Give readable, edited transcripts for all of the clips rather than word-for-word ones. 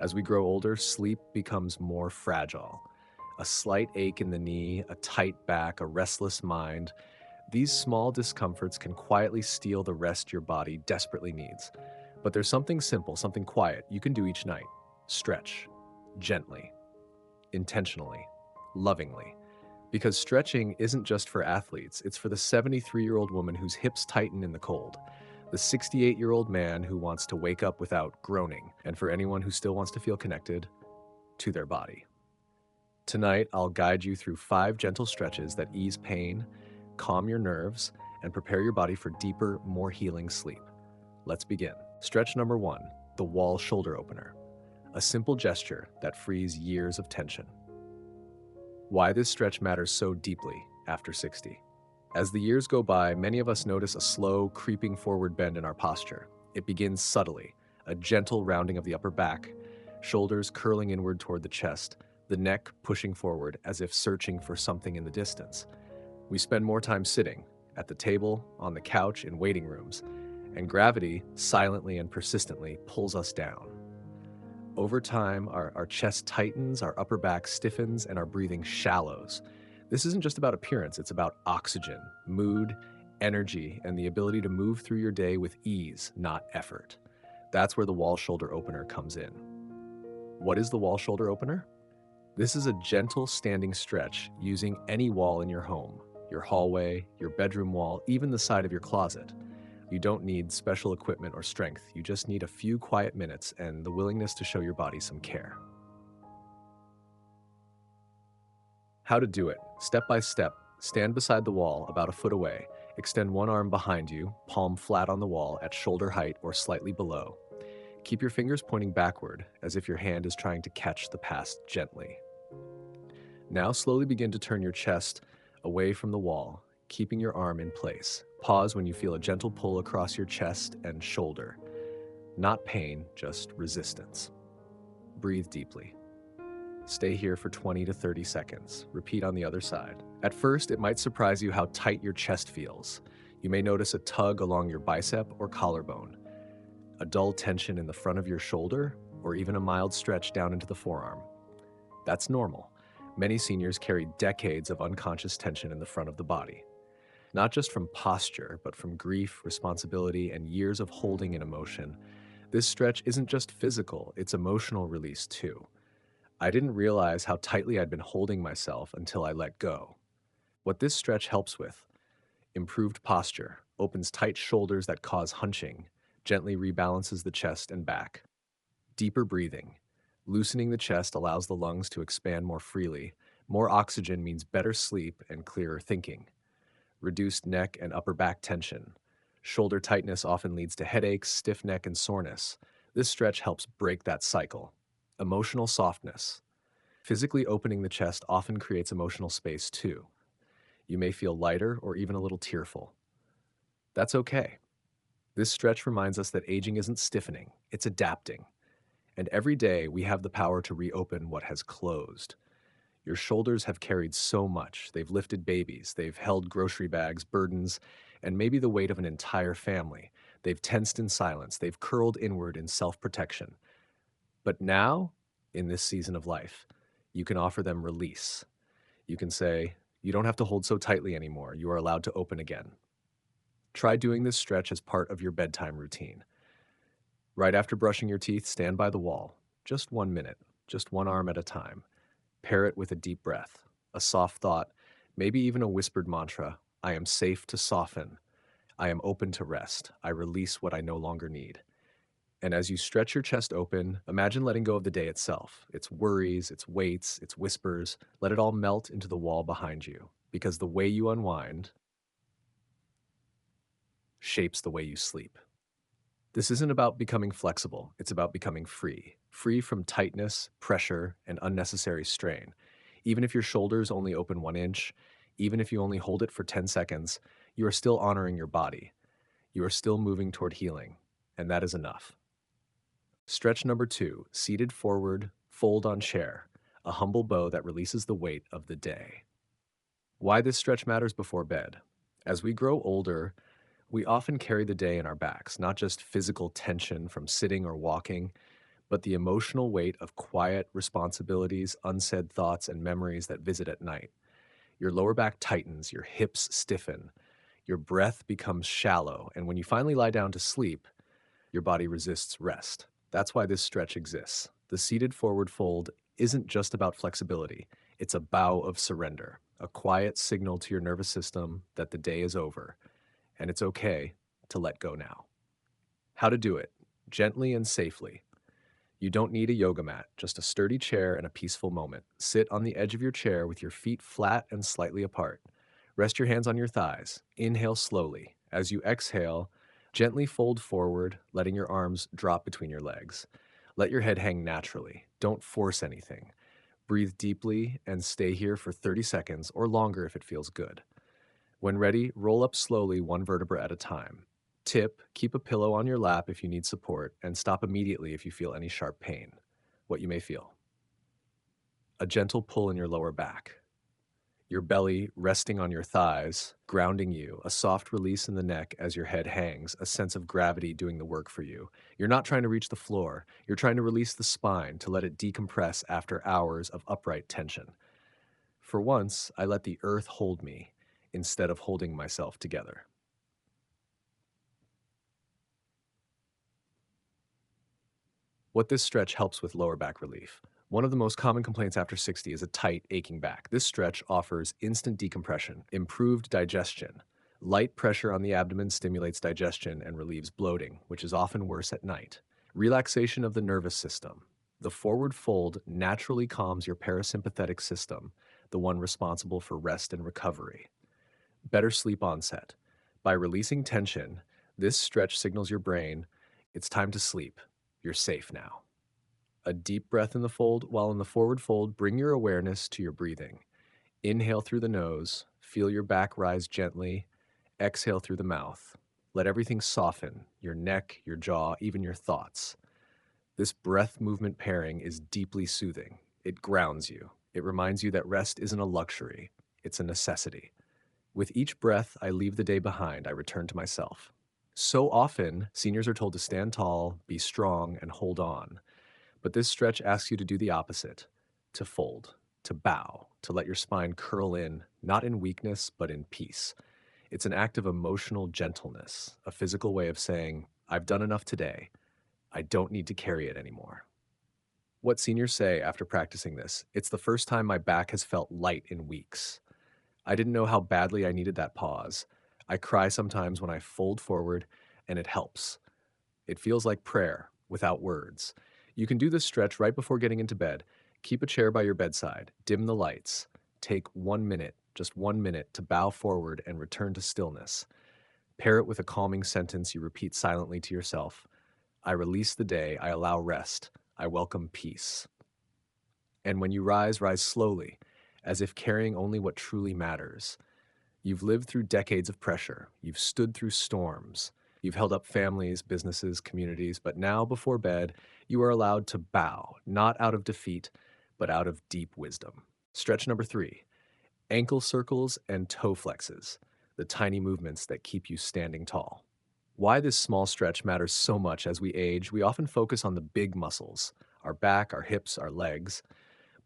As we grow older, sleep becomes more fragile. A slight ache in the knee, a tight back, a restless mind, these small discomforts can quietly steal the rest your body desperately needs. But there's something simple, something quiet you can do each night. Stretch. Gently, intentionally, lovingly. Because stretching isn't just for athletes, it's for the 73-year-old woman whose hips tighten in the cold, the 68-year-old man who wants to wake up without groaning, and for anyone who still wants to feel connected to their body. Tonight, I'll guide you through 5 gentle stretches that ease pain, calm your nerves, and prepare your body for deeper, more healing sleep. Let's begin. Stretch number 1, the wall shoulder opener. A simple gesture that frees years of tension. Why this stretch matters so deeply after 60. As the years go by, many of us notice a slow, creeping forward bend in our posture. It begins subtly, a gentle rounding of the upper back, shoulders curling inward toward the chest, the neck pushing forward as if searching for something in the distance. We spend more time sitting, at the table, on the couch, in waiting rooms, and gravity, silently and persistently, pulls us down. Over time, our chest tightens, our upper back stiffens, and our breathing shallows. This isn't just about appearance, it's about oxygen, mood, energy, and the ability to move through your day with ease, not effort. That's where the wall shoulder opener comes in. What is the wall shoulder opener? This is a gentle standing stretch using any wall in your home, your hallway, your bedroom wall, even the side of your closet. You don't need special equipment or strength. You just need a few quiet minutes and the willingness to show your body some care. How to do it. Step by step. Stand beside the wall about a foot away. Extend one arm behind you, palm flat on the wall at shoulder height or slightly below. Keep your fingers pointing backward as if your hand is trying to catch the past gently. Now slowly begin to turn your chest away from the wall, keeping your arm in place. Pause when you feel a gentle pull across your chest and shoulder. Not pain, just resistance. Breathe deeply. Stay here for 20 to 30 seconds. Repeat on the other side. At first, it might surprise you how tight your chest feels. You may notice a tug along your bicep or collarbone, a dull tension in the front of your shoulder, or even a mild stretch down into the forearm. That's normal. Many seniors carry decades of unconscious tension in the front of the body. Not just from posture, but from grief, responsibility, and years of holding in emotion. This stretch isn't just physical, it's emotional release too. I didn't realize how tightly I'd been holding myself until I let go. What this stretch helps with: improved posture, opens tight shoulders that cause hunching, gently rebalances the chest and back. Deeper breathing. Loosening the chest allows the lungs to expand more freely. More oxygen means better sleep and clearer thinking. Reduced neck and upper back tension. Shoulder tightness often leads to headaches, stiff neck, and soreness. This stretch helps break that cycle. Emotional softness. Physically opening the chest often creates emotional space too. You may feel lighter or even a little tearful. That's okay. This stretch reminds us that aging isn't stiffening, it's adapting. And every day we have the power to reopen what has closed. Your shoulders have carried so much. They've lifted babies, they've held grocery bags, burdens, and maybe the weight of an entire family. They've tensed in silence, they've curled inward in self-protection. But now, in this season of life, you can offer them release. You can say, you don't have to hold so tightly anymore. You are allowed to open again. Try doing this stretch as part of your bedtime routine. Right after brushing your teeth, stand by the wall. Just 1 minute, just one arm at a time. Pair it with a deep breath, a soft thought, maybe even a whispered mantra. I am safe to soften. I am open to rest. I release what I no longer need. And as you stretch your chest open, imagine letting go of the day itself, its worries, its weights, its whispers. Let it all melt into the wall behind you, because the way you unwind shapes the way you sleep. This isn't about becoming flexible, it's about becoming free. Free from tightness, pressure, and unnecessary strain. Even if your shoulders only open 1 inch, even if you only hold it for 10 seconds, you are still honoring your body. You are still moving toward healing, and that is enough. Stretch number 2, seated forward, fold on chair, a humble bow that releases the weight of the day. Why this stretch matters before bed. As we grow older, we often carry the day in our backs, not just physical tension from sitting or walking, but the emotional weight of quiet responsibilities, unsaid thoughts, and memories that visit at night. Your lower back tightens, your hips stiffen, your breath becomes shallow, and when you finally lie down to sleep, your body resists rest. That's why this stretch exists. The seated forward fold isn't just about flexibility, it's a bow of surrender, a quiet signal to your nervous system that the day is over, and it's okay to let go now. How to do it? Gently and safely. You don't need a yoga mat, just a sturdy chair and a peaceful moment. Sit on the edge of your chair with your feet flat and slightly apart. Rest your hands on your thighs. Inhale slowly. As you exhale, gently fold forward, letting your arms drop between your legs. Let your head hang naturally. Don't force anything. Breathe deeply and stay here for 30 seconds or longer if it feels good. When ready, roll up slowly one vertebra at a time. Tip, keep a pillow on your lap if you need support, and stop immediately if you feel any sharp pain. What you may feel: a gentle pull in your lower back, your belly resting on your thighs, grounding you, a soft release in the neck as your head hangs, a sense of gravity doing the work for you. You're not trying to reach the floor, you're trying to release the spine to let it decompress after hours of upright tension. For once, I let the earth hold me instead of holding myself together. What this stretch helps with lower back relief. One of the most common complaints after 60 is a tight, aching back. This stretch offers instant decompression, improved digestion. Light pressure on the abdomen stimulates digestion and relieves bloating, which is often worse at night. Relaxation of the nervous system. The forward fold naturally calms your parasympathetic system, the one responsible for rest and recovery. Better sleep onset. By releasing tension, this stretch signals your brain it's time to sleep. You're safe now. A deep breath in the fold. While in the forward fold, bring your awareness to your breathing. Inhale through the nose, feel your back rise gently. Exhale through the mouth. Let everything soften: your neck, your jaw, even your thoughts. This breath movement pairing is deeply soothing. It grounds you. It reminds you that rest isn't a luxury, it's a necessity. With each breath, I leave the day behind. I return to myself. So often, seniors are told to stand tall, be strong, and hold on. But this stretch asks you to do the opposite: to fold, to bow, to let your spine curl in, not in weakness, but in peace. It's an act of emotional gentleness, a physical way of saying, I've done enough today. I don't need to carry it anymore. What seniors say after practicing this: it's the first time my back has felt light in weeks. I didn't know how badly I needed that pause. I cry sometimes when I fold forward, and it helps. It feels like prayer without words. You can do this stretch right before getting into bed. Keep a chair by your bedside, dim the lights. Take 1 minute, just 1 minute, to bow forward and return to stillness. Pair it with a calming sentence you repeat silently to yourself: I release the day, I allow rest, I welcome peace. And when you rise, rise slowly, as if carrying only what truly matters. You've lived through decades of pressure. You've stood through storms. You've held up families, businesses, communities, but now before bed, you are allowed to bow, not out of defeat, but out of deep wisdom. Stretch number 3: ankle circles and toe flexes, the tiny movements that keep you standing tall. Why this small stretch matters so much: as we age, we often focus on the big muscles, our back, our hips, our legs.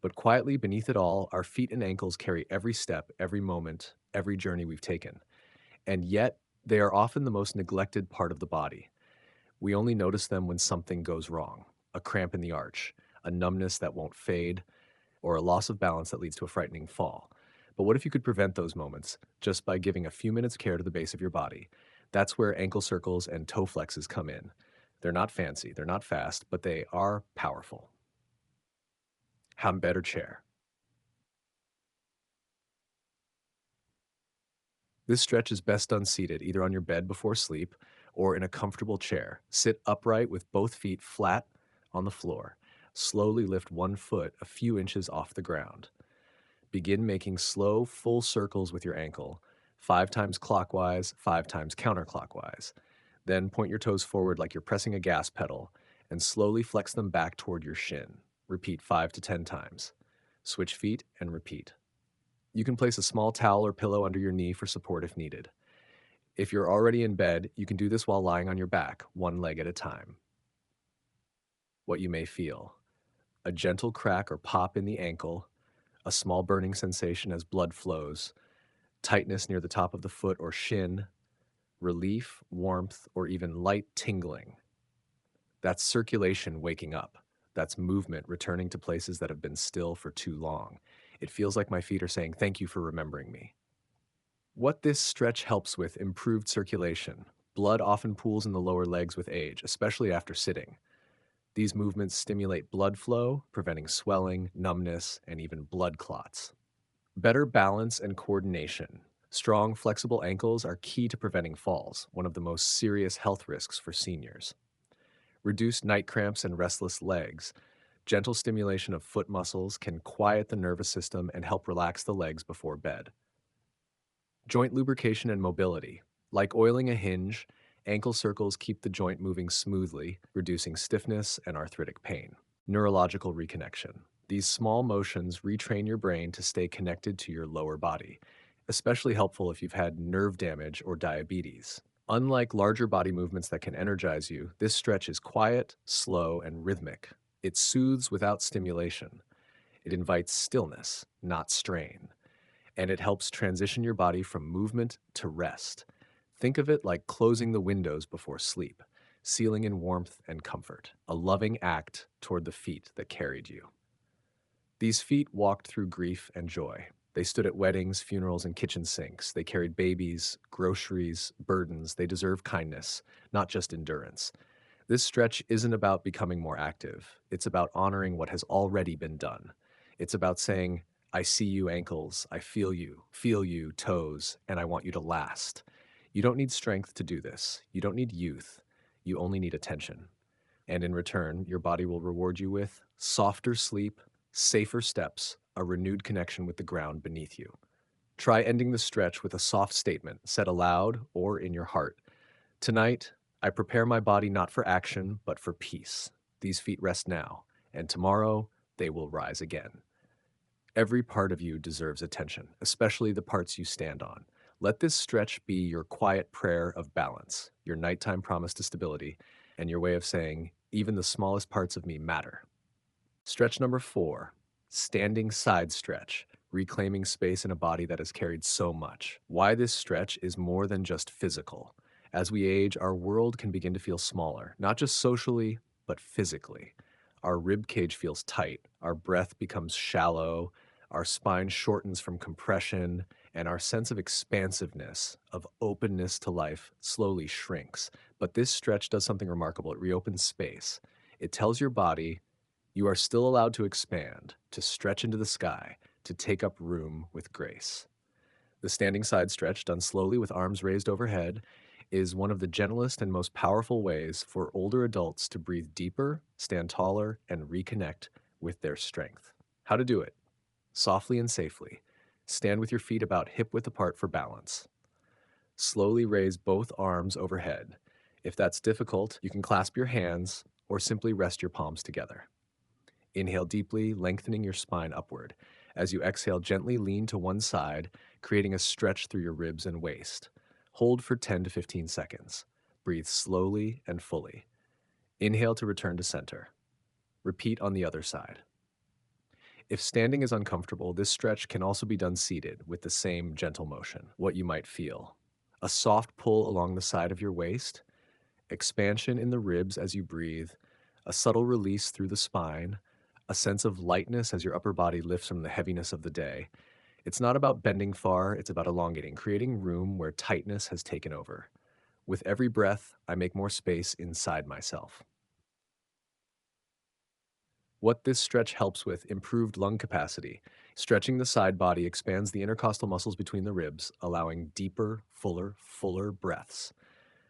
But quietly beneath it all, our feet and ankles carry every step, every moment, every journey we've taken. And yet, they are often the most neglected part of the body. We only notice them when something goes wrong: a cramp in the arch, a numbness that won't fade, or a loss of balance that leads to a frightening fall. But what if you could prevent those moments just by giving a few minutes care to the base of your body? That's where ankle circles and toe flexes come in. They're not fancy, they're not fast, but they are powerful. How better chair. This stretch is best done seated, either on your bed before sleep or in a comfortable chair. Sit upright with both feet flat on the floor. Slowly lift one foot a few inches off the ground. Begin making slow, full circles with your ankle, 5 times clockwise, 5 times counterclockwise. Then point your toes forward like you're pressing a gas pedal and slowly flex them back toward your shin. Repeat 5 to 10 times. Switch feet and repeat. You can place a small towel or pillow under your knee for support if needed. If you're already in bed, you can do this while lying on your back, one leg at a time. what you may feel: a gentle crack or pop in the ankle, a small burning sensation as blood flows, tightness near the top of the foot or shin, relief, warmth, or even light tingling. That's circulation waking up. That's movement returning to places that have been still for too long. It feels like my feet are saying, "Thank you for remembering me." What this stretch helps with: improved circulation. Blood often pools in the lower legs with age, especially after sitting. These movements stimulate blood flow, preventing swelling, numbness, and even blood clots. Better balance and coordination. Strong, flexible ankles are key to preventing falls, one of the most serious health risks for seniors. Reduce night cramps and restless legs. Gentle stimulation of foot muscles can quiet the nervous system and help relax the legs before bed. Joint lubrication and mobility. Like oiling a hinge, ankle circles keep the joint moving smoothly, reducing stiffness and arthritic pain. Neurological reconnection. These small motions retrain your brain to stay connected to your lower body, especially helpful if you've had nerve damage or diabetes. Unlike larger body movements that can energize you, this stretch is quiet, slow, and rhythmic. It soothes without stimulation. It invites stillness, not strain, and it helps transition your body from movement to rest. Think of it like closing the windows before sleep, sealing in warmth and comfort, a loving act toward the feet that carried you. These feet walked through grief and joy. They stood at weddings, funerals, and kitchen sinks. They carried babies, groceries, burdens. They deserve kindness, not just endurance. This stretch isn't about becoming more active. It's about honoring what has already been done. It's about saying, "I see you, ankles. I feel you, toes, and I want you to last." You don't need strength to do this. You don't need youth. You only need attention. And in return, your body will reward you with softer sleep, safer steps, a renewed connection with the ground beneath you. Try ending the stretch with a soft statement said aloud or in your heart. "Tonight, I prepare my body not for action, but for peace. These feet rest now, and tomorrow they will rise again." Every part of you deserves attention, especially the parts you stand on. Let this stretch be your quiet prayer of balance, your nighttime promise to stability, and your way of saying, "Even the smallest parts of me matter." Stretch number 4, standing side stretch, reclaiming space in a body that has carried so much. Why this stretch is more than just physical. As we age, our world can begin to feel smaller, not just socially, but physically. Our rib cage feels tight, our breath becomes shallow, our spine shortens from compression, and our sense of expansiveness, of openness to life, slowly shrinks. But this stretch does something remarkable. It reopens space. It tells your body, you are still allowed to expand, to stretch into the sky, to take up room with grace. The standing side stretch, done slowly with arms raised overhead, is one of the gentlest and most powerful ways for older adults to breathe deeper, stand taller, and reconnect with their strength. How to do it? Softly and safely. Stand with your feet about hip width apart for balance. Slowly raise both arms overhead. If that's difficult, you can clasp your hands or simply rest your palms together. Inhale deeply, lengthening your spine upward. As you exhale, gently lean to one side, creating a stretch through your ribs and waist. Hold for 10 to 15 seconds. Breathe slowly and fully. Inhale to return to center. Repeat on the other side. If standing is uncomfortable, this stretch can also be done seated with the same gentle motion. What you might feel: a soft pull along the side of your waist, expansion in the ribs as you breathe, a subtle release through the spine, a sense of lightness as your upper body lifts from the heaviness of the day. It's not about bending far, it's about elongating, creating room where tightness has taken over. With every breath, I make more space inside myself. What this stretch helps with: improved lung capacity. Stretching the side body expands the intercostal muscles between the ribs, allowing deeper, fuller breaths.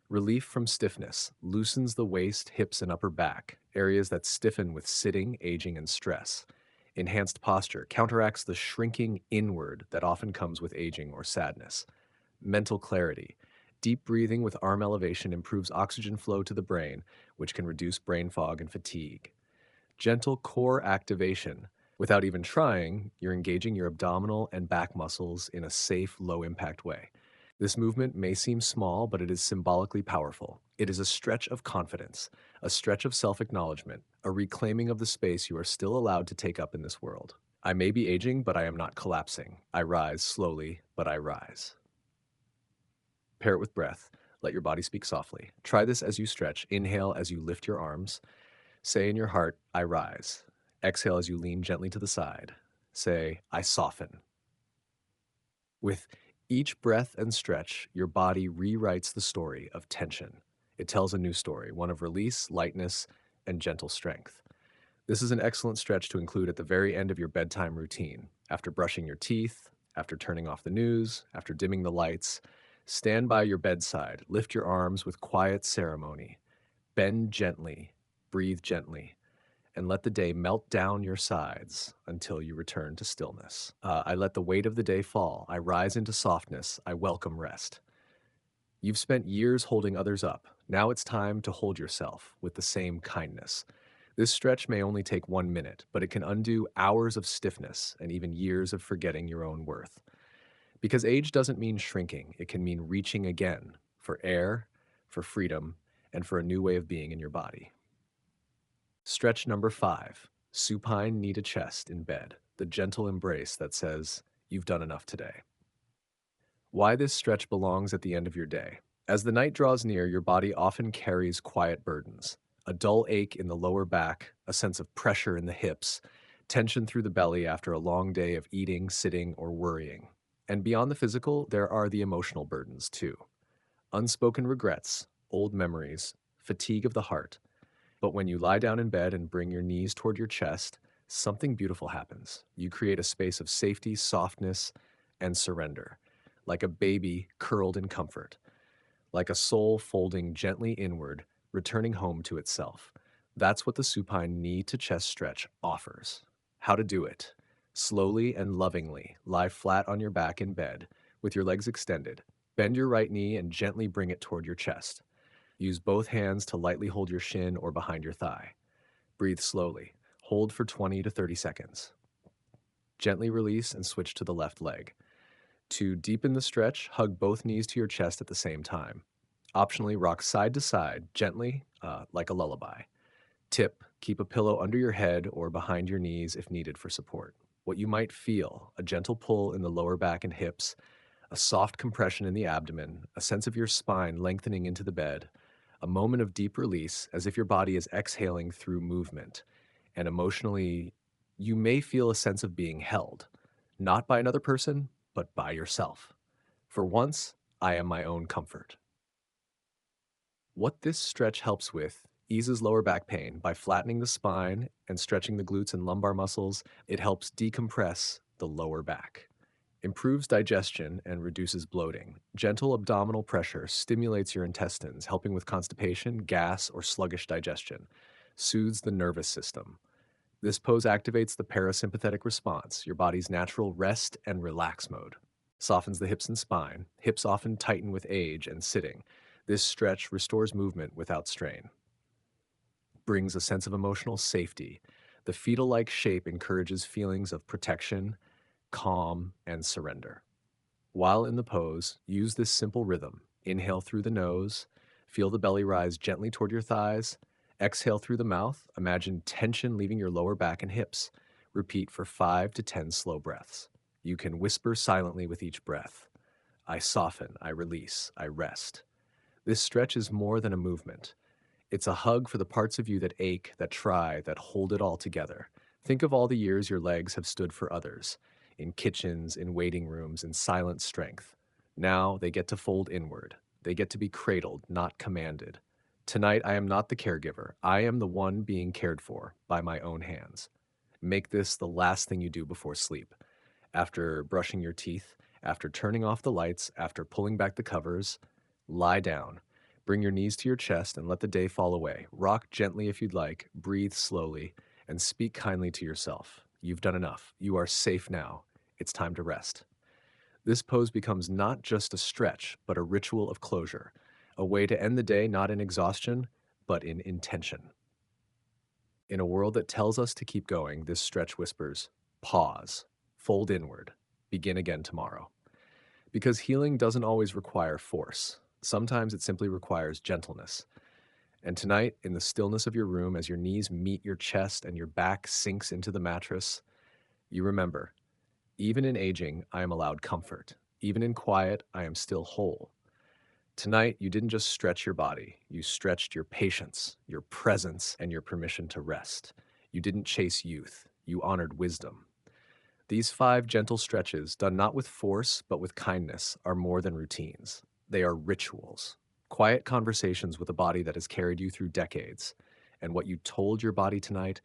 Relief from stiffness loosens the waist, hips, and upper back, areas that stiffen with sitting, aging, and stress. Enhanced posture counteracts the shrinking inward that often comes with aging or sadness. Mental clarity. Deep breathing with arm elevation improves oxygen flow to the brain, which can reduce brain fog and fatigue. Gentle core activation. Without even trying, you're engaging your abdominal and back muscles in a safe, low impact way. This movement may seem small, but it is symbolically powerful. It is a stretch of confidence, a stretch of self acknowledgement, a reclaiming of the space you are still allowed to take up in this world. I may be aging, but I am not collapsing. I rise slowly, but I rise. Pair it with breath. Let your body speak softly. Try this as you stretch. Inhale as you lift your arms. Say in your heart, I rise. Exhale as you lean gently to the side. Say, I soften. With each breath and stretch, your body rewrites the story of tension. It tells a new story, one of release, lightness, and gentle strength. This is an excellent stretch to include at the very end of your bedtime routine. After brushing your teeth, after turning off the news, after dimming the lights, stand by your bedside, lift your arms with quiet ceremony, bend gently, breathe gently, and let the day melt down your sides until you return to stillness. I let the weight of the day fall. I rise into softness. I welcome rest. You've spent years holding others up. Now it's time to hold yourself with the same kindness. This stretch may only take 1 minute, but it can undo hours of stiffness and even years of forgetting your own worth. Because age doesn't mean shrinking, it can mean reaching again for air, for freedom, and for a new way of being in your body. Stretch number 5, supine knee to chest in bed, the gentle embrace that says, you've done enough today. Why this stretch belongs at the end of your day. As the night draws near, your body often carries quiet burdens. A dull ache in the lower back, a sense of pressure in the hips, tension through the belly after a long day of eating, sitting, or worrying. And beyond the physical, there are the emotional burdens too. Unspoken regrets, old memories, fatigue of the heart. But when you lie down in bed and bring your knees toward your chest, something beautiful happens. You create a space of safety, softness, and surrender, like a baby curled in comfort, like a soul folding gently inward, returning home to itself. That's what the supine knee to chest stretch offers. How to do it. Slowly and lovingly lie flat on your back in bed with your legs extended. Bend your right knee and gently bring it toward your chest. Use both hands to lightly hold your shin or behind your thigh. Breathe slowly. Hold for 20 to 30 seconds. Gently release and switch to the left leg. To deepen the stretch, hug both knees to your chest at the same time. Optionally, rock side to side, gently, like a lullaby. Tip, keep a pillow under your head or behind your knees if needed for support. What you might feel, a gentle pull in the lower back and hips, a soft compression in the abdomen, a sense of your spine lengthening into the bed, a moment of deep release as if your body is exhaling through movement. And emotionally, you may feel a sense of being held, not by another person, but by yourself. For once, I am my own comfort. What this stretch helps with eases lower back pain by flattening the spine and stretching the glutes and lumbar muscles. It helps decompress the lower back. Improves digestion and reduces bloating. Gentle abdominal pressure stimulates your intestines, helping with constipation, gas, or sluggish digestion. Soothes the nervous system. This pose activates the parasympathetic response, your body's natural rest and relax mode. Softens the hips and spine. Hips often tighten with age and sitting. This stretch restores movement without strain. Brings a sense of emotional safety. The fetal like shape encourages feelings of protection, calm, and surrender. While in the pose, use this simple rhythm. Inhale through the nose, feel the belly rise gently toward your thighs. Exhale through the mouth, imagine tension leaving your lower back and hips. Repeat for 5 to 10 slow breaths. You can whisper silently with each breath. I soften, I release, I rest. This stretch is more than a movement. It's a hug for the parts of you that ache, that try, that hold it all together. Think of all the years your legs have stood for others, in kitchens, in waiting rooms, in silent strength. Now they get to fold inward. They get to be cradled, not commanded. Tonight I am not the caregiver. I am the one being cared for by my own hands. Make this the last thing you do before sleep. After brushing your teeth, after turning off the lights, after pulling back the covers, lie down. Bring your knees to your chest and let the day fall away. Rock gently if you'd like, breathe slowly, and speak kindly to yourself. You've done enough. You are safe now. It's time to rest. This pose becomes not just a stretch, but a ritual of closure, a way to end the day not in exhaustion, but in intention. In a world that tells us to keep going, this stretch whispers, pause, fold inward, begin again tomorrow. Because healing doesn't always require force. Sometimes it simply requires gentleness. And tonight, in the stillness of your room, as your knees meet your chest and your back sinks into the mattress, you remember, even in aging, I am allowed comfort. Even in quiet, I am still whole. Tonight, you didn't just stretch your body, you stretched your patience, your presence, and your permission to rest. You didn't chase youth, you honored wisdom. These 5 gentle stretches, done not with force but with kindness, are more than routines. They are rituals. Quiet conversations with a body that has carried you through decades. And what you told your body tonight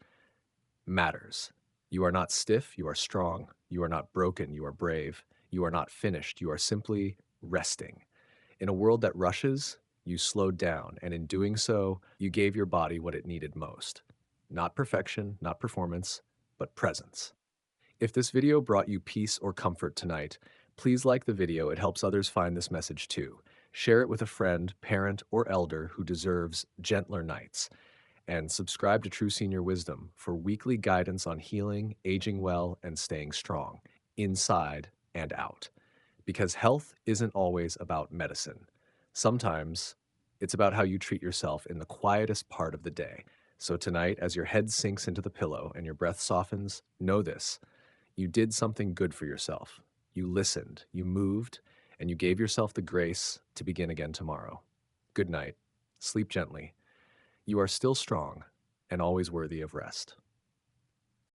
matters. You are not stiff, you are strong. You are not broken, you are brave. You are not finished, you are simply resting. In a world that rushes, you slowed down, and in doing so, you gave your body what it needed most. Not perfection, not performance, but presence. If this video brought you peace or comfort tonight, please like the video. It helps others find this message too. Share it with a friend, parent, or elder who deserves gentler nights. And subscribe to True Senior Wisdom for weekly guidance on healing, aging well, and staying strong, inside and out. Because health isn't always about medicine. Sometimes it's about how you treat yourself in the quietest part of the day. So tonight, as your head sinks into the pillow and your breath softens, know this: you did something good for yourself. You listened, you moved, and you gave yourself the grace to begin again tomorrow. Good night. Sleep gently. You are still strong and always worthy of rest.